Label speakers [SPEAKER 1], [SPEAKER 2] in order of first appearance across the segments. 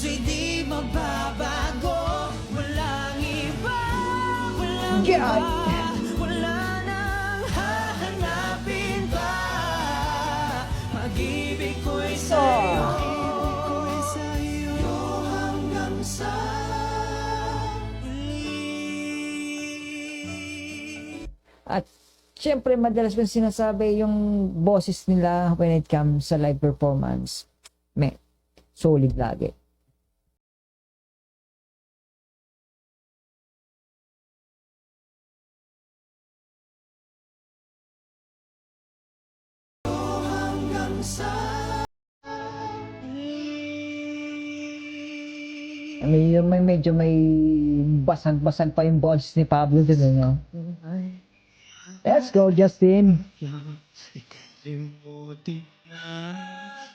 [SPEAKER 1] puso'y di mababago. Walang iba, walang
[SPEAKER 2] God.
[SPEAKER 1] iba. Wala nang hahanapin pa. Pag-ibig ko'y sa'yo. Hanggang sa huli.
[SPEAKER 2] At syempre, madalas ko sinasabi yung boses nila when it comes sa live performance. Solid lagi.
[SPEAKER 1] Hanggang sa
[SPEAKER 2] Medyo may basag-basag pa yung boses ni Pablo dun, no? Let's go, Justin!
[SPEAKER 1] Limutin na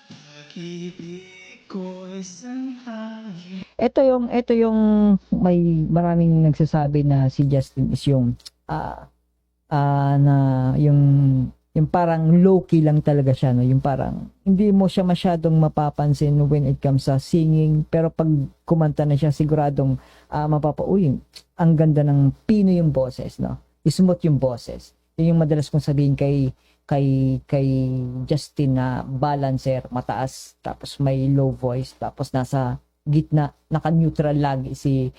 [SPEAKER 1] pag-ibig ko isang hangin.
[SPEAKER 2] Ito yung may maraming nagsasabi na si Justin is yung na yung parang low-key lang talaga siya, no? Yung parang hindi mo siya masyadong mapapansin when it comes sa singing, pero pag kumanta na siya, siguradong mapapauwi. Ang ganda ng pino yung boses, no? Smooth yung boses. Yun yung madalas kong sabihin kay Justin na balancer, mataas, tapos may low voice, tapos nasa gitna, naka-neutral lagi si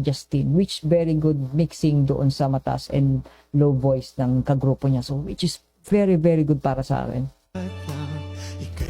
[SPEAKER 2] Justin, which very good mixing doon sa mataas and low voice ng kagrupo niya. So which is very very good para sa akin.